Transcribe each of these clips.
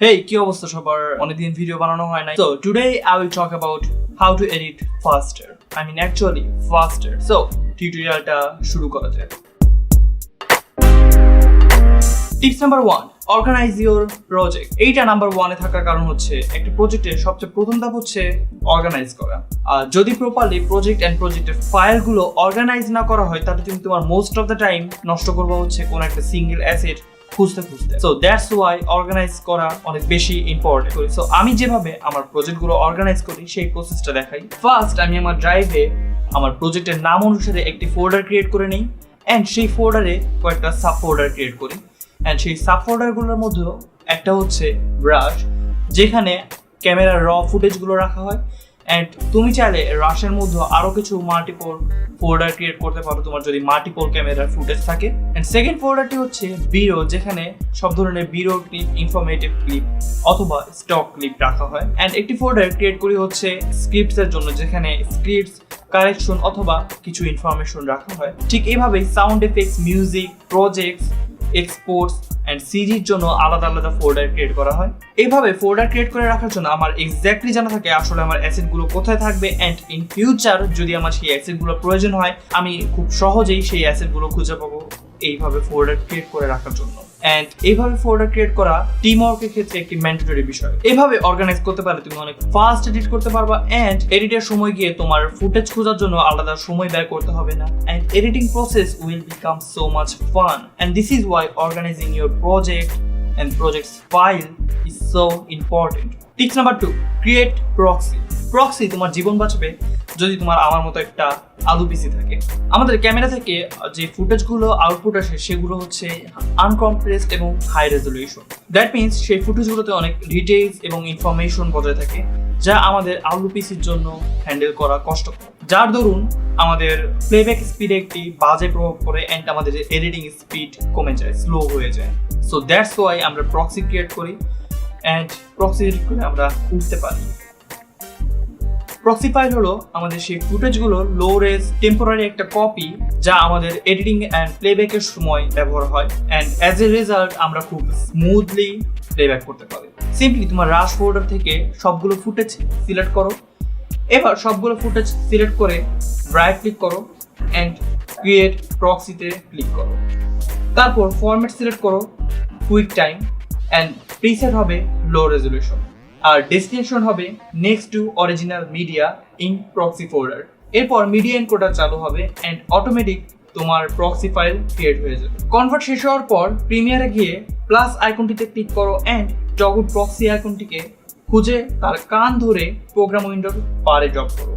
Hey, কি অবস্থা সবার? অনেকদিন ভিডিও বানানো হয় নাই। So today I will talk about how to edit faster. I mean actually faster. So টিউটোরিয়ালটা শুরু করা যাক। Tips number 1, organize your project. এইটা নাম্বার 1 এ থাকার কারণ হচ্ছে একটা প্রজেক্টের সবচেয়ে প্রথম ধাপ হচ্ছে অর্গানাইজ করা। আর যদি প্রপারলি প্রজেক্টের ফাইলগুলো অর্গানাইজ না করা হয় তাহলে তুমি তোমার মোস্ট অফ দ্য টাইম নষ্ট করবা হচ্ছে কোন একটা সিঙ্গেল অ্যাসেট খুঁজতে। সো দ্যাটস ওয়াই অর্গানাইজ করা অনেক বেশি ইম্পর্টেন্ট। সো আমি যেভাবে আমার প্রজেক্টগুলো অর্গানাইজ করি সেই প্রসেসটা দেখাই। ফার্স্ট আমি আমার ড্রাইভে আমার প্রজেক্টের নাম অনুসারে একটি ফোল্ডার ক্রিয়েট করে নিই অ্যান্ড সেই ফোল্ডারে কয়েকটা সাব ফোল্ডার ক্রিয়েট করি অ্যান্ড সেই সাব ফোল্ডারগুলোর মধ্যেও একটা হচ্ছে ব্রাশ, যেখানে ক্যামেরার র ফুটেজগুলো রাখা হয়। অ্যান্ড তুমি চাইলে রাশের মধ্যে আরও কিছু মাল্টিপল ফোল্ডার ক্রিয়েট করতে পারো তোমার যদি মাল্টিপল ক্যামেরার ফুটেজ থাকে। অ্যান্ড সেকেন্ড ফোল্ডারটি হচ্ছে বিরো, যেখানে সব ধরনের বিরো ক্লিপ, ইনফরমেটিভ ক্লিপ অথবা স্টক ক্লিপ রাখা হয়। অ্যান্ড একটি ফোল্ডার ক্রিয়েট করি হচ্ছে স্ক্রিপ্টসের জন্য, যেখানে স্ক্রিপ্টস, কারেকশন অথবা কিছু ইনফরমেশন রাখা হয়। ঠিক এইভাবেই sound effects, music, projects, exports and সিজির জন্য আলাদা আলাদা ফোল্ডার ক্রিয়েট করা হয়। এইভাবে ফোল্ডার ক্রিয়েট করে রাখার জন্য আমার এক্স্যাক্টলি জানা থাকে আসলে আমার অ্যাসেটগুলো কোথায় থাকবে অ্যান্ড ইন ফিউচার যদি আমার সেই অ্যাসেটগুলো প্রয়োজন হয় আমি খুব সহজেই সেই অ্যাসেটগুলো খুঁজে পাবো এইভাবে ফোল্ডার ক্রিয়েট করে রাখার জন্য। অ্যান্ড এইভাবে ফোল্ডার ক্রিয়েট করা টিম ওয়ার্কের ক্ষেত্রে একটি ম্যান্ডেটরি বিষয়। এইভাবে অর্গানাইজ করতে পারলে তুমি অনেক ফাস্ট এডিট করতে পারবা অ্যান্ড এডিটের সময় গিয়ে তোমার ফুটেজ খোঁজার জন্য আলাদা সময় ব্যয় করতে হবে না and editing process will become so much fun and this is why organizing your project and project's file is so important. Tips number 2, create proxy তোমার জীবন বাঁচাবে যদি তোমার আমার মতো একটা আলু পিসি থাকে। আমাদের ক্যামেরা থেকে যে ফুটেজগুলো আউটপুট আসে সেগুলো হচ্ছে আনকম্প্রেসড এবং হাই রেজলিউশন। দ্যাট মিনস সেই ফুটেজগুলোতে অনেক ডিটেইলস এবং ইনফরমেশন বজায় থাকে যা আমাদের আলু পিসির জন্য হ্যান্ডেল করা কষ্টকর, যার দরুন আমাদের প্লেব্যাক স্পিডে একটি বাজে প্রভাব পড়ে অ্যান্ড আমাদের এডিটিং স্পিড কমে যায়, স্লো হয়ে যায়। সো দ্যাটস ওয়াই আমরা প্রক্সি ক্রিয়েট করি অ্যান্ড প্রক্সি এডিট করে আমরা উঠতে পারি। প্রক্সি ফাইল হলো আমাদের সেই ফুটেজগুলো লো রেজ টেম্পোরারি একটা কপি যা আমাদের এডিটিং অ্যান্ড প্লেব্যাকের সময় ব্যবহার হয় অ্যান্ড অ্যাজ এ রেজাল্ট আমরা খুব স্মুথলি প্লেব্যাক করতে পারি। সিম্পলি তোমার রাশ ফোল্ডার থেকে সবগুলো ফুটেজ সিলেক্ট করো, এবার সবগুলো ফুটেজ সিলেক্ট করে রাইট ক্লিক করো অ্যান্ড ক্রিয়েট প্রক্সিতে ক্লিক করো, তারপর ফরম্যাট সিলেক্ট করো কুইক টাইম অ্যান্ড প্রিসেট হবে লো রেজলিউশন আর ডেস্টিনেশন হবে next to original media in proxy folder. এরপর মিডিয়া এনকোডার চালু হবে অ্যান্ড অটোমেটিক তোমার প্রক্সি ফাইল ক্রিয়েট হয়ে যাবে। কনভার্ট শেষ হওয়ার পর প্রিমিয়ারে গিয়ে প্লাস আইকনটিতে ক্লিক করো অ্যান্ড টগল প্রক্সি আইকনটিকে খুঁজে তার কান ধরে প্রোগ্রাম উইন্ডোর পারে ড্রপ করো।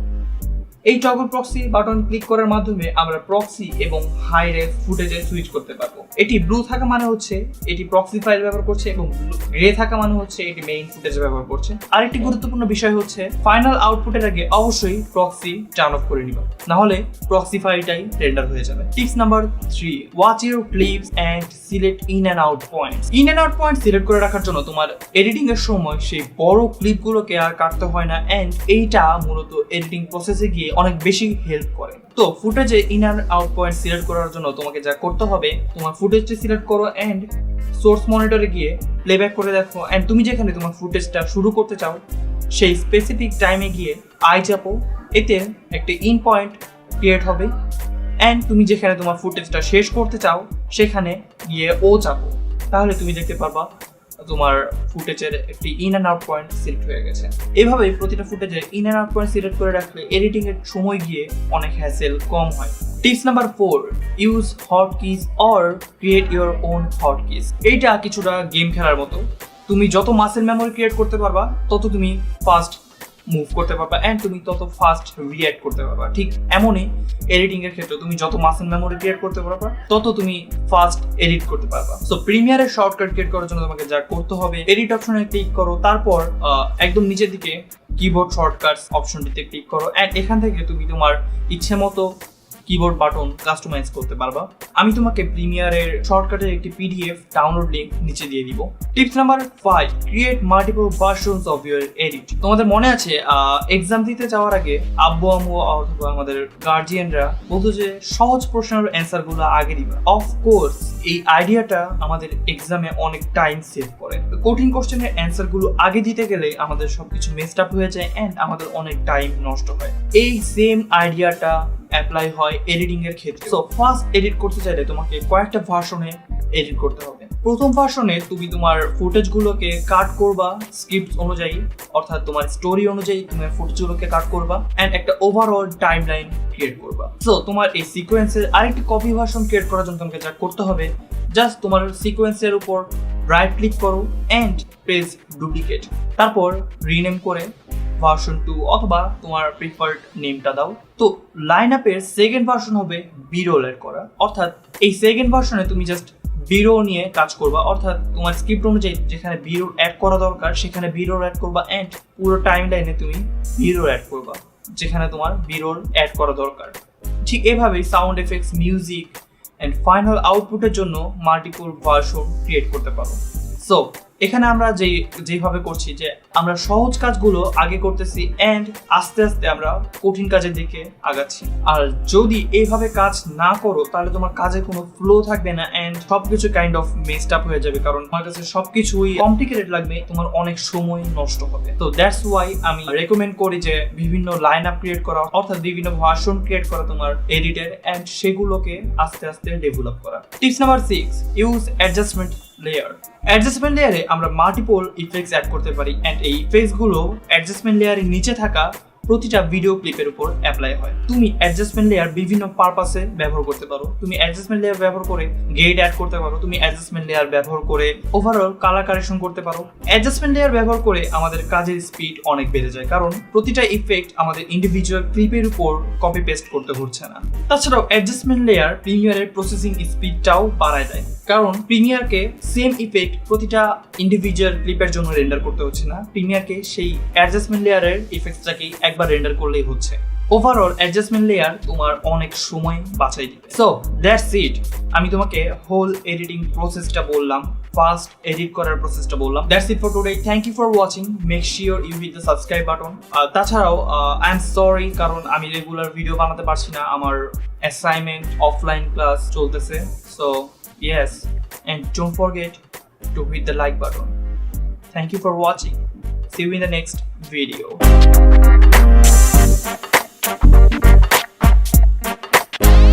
এই টগল প্রক্সি বাটন ক্লিক করার মাধ্যমে আমরা প্রক্সি এবং হাই রেজ ফুটেজে সুইচ করতে পারবো। এটি ব্লু থাকা মানে হচ্ছে এটি প্রক্সি ফাইল ব্যবহার করছে এবং গ্রে থাকা মানে হচ্ছে এটি মেইন ফুটেজ ব্যবহার করছে। আরেকটি গুরুত্বপূর্ণ বিষয় হচ্ছে ফাইনাল আউটপুটের আগে অবশ্যই প্রক্সি টার্ন অফ করে নিবা, না হলে প্রক্সি ফাইলটাই রেন্ডার হয়ে যাবে। Tips number 3, watch your clips and select in and out points. In and out point select করে রাখার জন্য তোমার এডিটিং এর সময় সেই বড় ক্লিপগুলোকে আর কাটতে হয় না অ্যান্ড এইটা মূলত এডিটিং প্রসেসে গিয়ে অনেক বেশি হেল্প করে। তো ফুটেজে in and out point select করার জন্য তোমাকে যা করতে হবে তোমার ফুটেজটি সিলেক্ট করো অ্যান্ড সোর্স মনিটরে গিয়ে প্লেব্যাক করে দেখো অ্যান্ড তুমি যেখানে তোমার ফুটেজটা শুরু করতে চাও সেই স্পেসিফিক টাইমে গিয়ে আই চাপো, এতে একটা ইন পয়েন্ট ক্রিয়েট হবে অ্যান্ড তুমি যেখানে তোমার ফুটেজটা শেষ করতে চাও সেখানে গিয়ে ও চাপো, তাহলে তুমি দেখতে পারবা তোমার ফুটেজের একটি in and out point select হয়ে গেছে। এভাবে প্রতিটা ফুটেজের in and out point select করে রাখলে এডিটিং এর সময় গিয়ে অনেক হ্যাসেল কম হয়। Tips number 4, use hotkeys or create your own hotkeys. এইটা কিছুটা গেম খেলার মতো, তুমি যত মাসেল মেমোরি ক্রিয়েট করতে পারবা তত তুমি ফাস্ট মুভ করতে পারবা অ্যান্ড তুমি তত ফাস্ট রিঅ্যাক্ট করতে পারবা। ঠিক এমনই এডিটিং এর ক্ষেত্রে তুমি যত মাসেল মেমোরি ক্রিয়েট করতে পারবা তত তুমি ফাস্ট এডিট করতে পারবা। সো প্রিমিয়ারের শর্টকাট ক্রিয়েট করার জন্য তোমাকে যা করতে হবে এডিট অপশনে ক্লিক করো, তারপর একদম নিচের দিকে কিবোর্ড শর্টকাটস অপশনটিতে ক্লিক করো অ্যান্ড এখান থেকে তুমি তোমার ইচ্ছে মতো কিবোর্ড বাটন কাস্টমাইজ করতে পারবা। আমি তোমাকে প্রিমিয়ারের শর্টকাটের একটি পিডিএফ ডাউনলোড লিংক নিচে দিয়ে দিব। Tips number 5, create multiple versions of your edit. তোমাদের মনে আছে এক্সাম দিতে যাওয়ার আগে আব্বু আম্মু অথবা আমাদের গার্জিয়ানরা বলতো যে সহজ প্রশ্নের অ্যান্সার গুলো আগে দিবা। অফকোর্স এই আইডিয়াটা আমাদের এক্সামে অনেক টাইম সেভ করে। কঠিন কোশ্চেনের অ্যান্সার গুলো আগে দিতে গেলে আমাদের সবকিছু মেসড আপ হয়ে যায় এন্ড আমাদের অনেক টাইম নষ্ট হয়। এই সেম আইডিয়াটা অ্যাপ্লাই হয় এডিটিং এর ক্ষেত্রে। সো ফার্স্ট এডিট করতে চাইলে তোমাকে কয়েকটা ভার্সনে এডিট করতে হবে। প্রথম ভার্সনে তুমি তোমার ফুটেজগুলোকে কাট করবা স্ক্রিপ্ট অনুযায়ী, অর্থাৎ তোমার স্টোরি অনুযায়ী তোমার ফুটেজগুলোকে কাট করবা এন্ড একটা ওভারঅল টাইমলাইন ক্রিয়েট করবা। সো তোমার এই সিকোয়েন্সের আরেকটি কপি ভার্সন ক্রিয়েট করার জন্য তোমাকে যা করতে হবে, জাস্ট তোমার সিকোয়েন্সের উপর রাইট ক্লিক করো এন্ড প্রেস ডুপ্লিকেট, তারপর রিনেম করে ভার্সন 2 অথবা তোমার প্রিফার্ড নেমটা দাও। তো লাইন আপের সেকেন্ড ভার্সন হবে বি-রোল এড করা, অর্থাৎ এই সেকেন্ড ভার্সনে তুমি জাস্ট বি-রোল নিয়ে কাজ করবা, অর্থাৎ তোমার স্ক্রিপ্ট অনুযায়ী যেখানে বি-রোল অ্যাড করা দরকার সেখানে বি-রোল অ্যাড করবা এন্ড পুরো টাইম লাইনে তুমি বি-রোল অ্যাড করবা যেখানে তোমার বি-রোল অ্যাড করা দরকার। ঠিক এভাবেই sound effects, music and final আউটপুটের জন্য মাল্টিপল ভার্সন ক্রিয়েট করতে পারো। সো এখানে আমরা যেভাবে করছি যে আমরা সহজ কাজগুলো আগে করতেছি এন্ড আস্তে আস্তে আমরা কঠিন কাজের দিকে আগাচ্ছি। আর যদি এইভাবে কাজ না করো তাহলে তোমার কাজে কোনো ফ্লো থাকবে না এন্ড সবকিছু কাইন্ড অফ মেসড আপ হয়ে যাবে, কারণ তোমার কাছে সবকিছুই কমপ্লিকেটেড লাগবে, তোমার অনেক সময় নষ্ট হবে। তো দ্যাটস ওয়াই আমি রেকমেন্ড করি যে বিভিন্ন লাইন আপ ক্রিয়েট করা, অর্থাৎ বিভিন্ন ভার্সন ক্রিয়েট করা তোমার এডিটের এন্ড সেগুলোকে আস্তে আস্তে ডেভেলপ করা। Tips number 6, use adjustment layer. Adjustment লেয়ারে আমরা মাল্টিপল ইফেক্টস অ্যাড করতে পারি এন্ড এই ইফেক্টস গুলো অ্যাডজাস্টমেন্ট লেয়ারের নিচে থাকা প্রতিটা ভিডিও ক্লিপের উপর অ্যাপ্লাই হয়। তুমি অ্যাডজাস্টমেন্ট লেয়ার বিভিন্ন পারপাসে ব্যবহার করতে পারো। তুমি অ্যাডজাস্টমেন্ট লেয়ার ব্যবহার করে গেট অ্যাড করতে পারো, তুমি অ্যাডজাস্টমেন্ট লেয়ার ব্যবহার করে ওভারঅল কালার কারেকশন করতে পারো। অ্যাডজাস্টমেন্ট লেয়ার ব্যবহার করে আমাদের কাজের স্পিড অনেক বেড়ে যায়, কারণ প্রতিটা ইফেক্ট আমাদের ইন্ডিভিজুয়াল ক্লিপের উপর কপি পেস্ট করতে হচ্ছে না। তাছাড়াও অ্যাডজাস্টমেন্ট লেয়ার প্রিমিয়ারের প্রসেসিং স্পিডটাও বাড়ায় দেয়, কারণ প্রিমিয়ারকে সেম ইফেক্ট প্রতিটা ইন্ডিভিজুয়াল ক্লিপের জন্য রেন্ডার করতে হচ্ছে না, প্রিমিয়ারকে সেই অ্যাডজাস্টমেন্ট লেয়ারের ইফেক্টসটাকেই একবার রেন্ডার করলেই হচ্ছে। ওভারঅল অ্যাডজাস্টমেন্ট লেয়ার তোমার অনেক সময় বাঁচাই দিবে। So that's it. আমি তোমাকে হোল এডিটিং প্রসেসটা বললাম, ফার্স্ট এডিট করার প্রসেসটা বললাম। That's it for today. Thank you for watching. Make sure you hit the subscribe button. তাছাড়াও আই এম সরি, কারণ আমি রেগুলার ভিডিও বানাতে পারছি না, আমার অ্যাসাইনমেন্ট অফলাইন ক্লাস চলতেছে। So yes, and don't forget to hit the like button. Thank you for watching. See you in the next video.